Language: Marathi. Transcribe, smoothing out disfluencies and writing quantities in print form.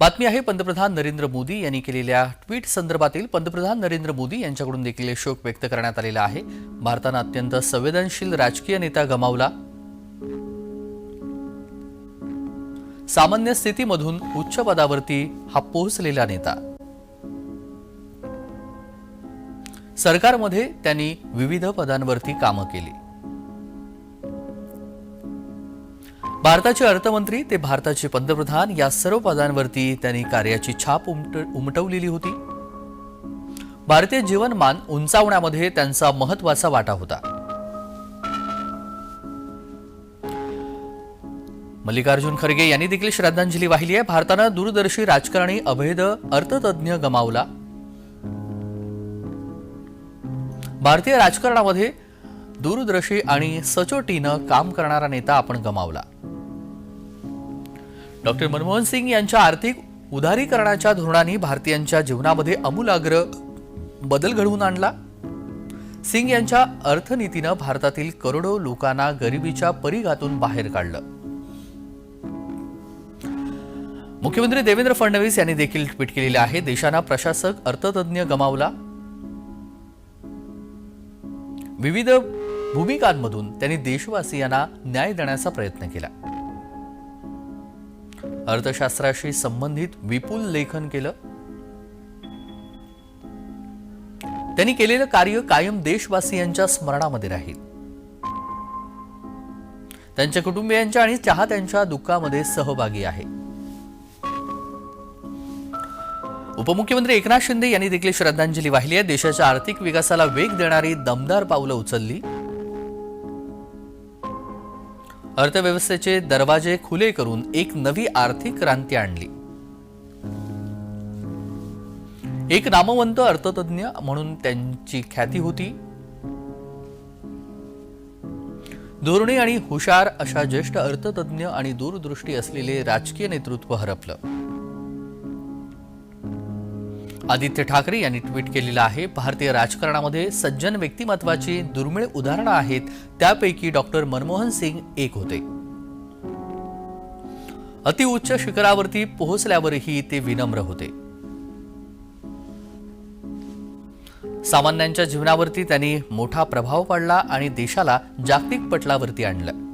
बातमी आहे पंतप्रधान नरेंद्र मोदी यांनी केलेल्या ट्विट संदर्भातील पंतप्रधान नरेंद्र मोदी यांच्याकडून देखील शोक व्यक्त करण्यात आलेला आहे। भारताने अत्यंत संवेदनशील राजकीय नेता गमावला। सामान्य स्थितीमधून उच्च पदावरती हा पोहोचलेला नेता। सरकारमध्ये त्यांनी विविध पदांवरती कामे केली। भारताचे अर्थमंत्री ते भारताचे पंतप्रधान या सर्व पदांवरती त्यांनी कार्याची छाप उमटवलेली होती। भारतीय जीवनमान उंचावण्यामध्ये त्यांचा महत्त्वाचा वाटा होता। मल्लिकार्जुन खरगे यांनी देखील श्रद्धांजली वाहिली आहे। भारताने दूरदर्शी राजकारणी अभेद अर्थतज्ञ गमावला। भारतीय राजकारणामध्ये दूरदर्शी आणि सचोटीने काम करणारा नेता आपण गमावला। डॉक्टर मनमोहन सिंग यांच्या आर्थिक उदारीकरणाच्या धोरणांनी भारतीयांच्या जीवनामध्ये आमूलाग्र बदल घडवून आणला। सिंग यांच्या अर्थनीतीने भारतातील करोडो लोकांना गरिबीच्या परिघातून बाहेर काढलं। मुख्यमंत्री देवेंद्र फडणवीस यांनी देखील ट्विट केलेले आहे। देशाला प्रशासक अर्थतज्ञ गमावला। विविध भूमिकांमधून त्यांनी देशवासियांना न्याय देण्याचा प्रयत्न केला। अर्थशास्त्राशी संबंधित विपुल लेखन केलं। त्यांनी केलेलं कार्य कायम देशवासियांच्या स्मरणामध्ये राहील। त्यांच्या कुटुंबियांच्या आणि चाहत्यांच्या दुःखामध्ये सहभागी आहे। उपमुख्यमंत्री एकनाथ शिंदे यांनी देखील श्रद्धांजली वाहिली आहे। देशाच्या आर्थिक विकासाला वेग देणारी दमदार पावलं उचलली। अर्थव्यवस्थेचे दरवाजे खुले करून एक नवी आर्थिक क्रांती आणली। एक नामवंत अर्थतज्ञ म्हणून त्यांची ख्याती होती। धोरणे आणि हुशार अशा ज्येष्ठ अर्थतज्ञ आणि दूरदृष्टी असलेले राजकीय नेतृत्व हरपलं। आदित्य ठाकरे यांनी ट्विट केलेलं आहे। भारतीय राजकारणामध्ये सज्जन व्यक्तिमत्वाची दुर्मिळ उदाहरणं आहेत, त्यापैकी डॉक्टर मनमोहन सिंग एक होते। अतिउच्च शिखरावरती पोहोचल्यावरही ते विनम्र होते। सामान्यांच्या जीवनावरती त्यांनी मोठा प्रभाव पाडला आणि देशाला जागतिक पटलावरती आणलं।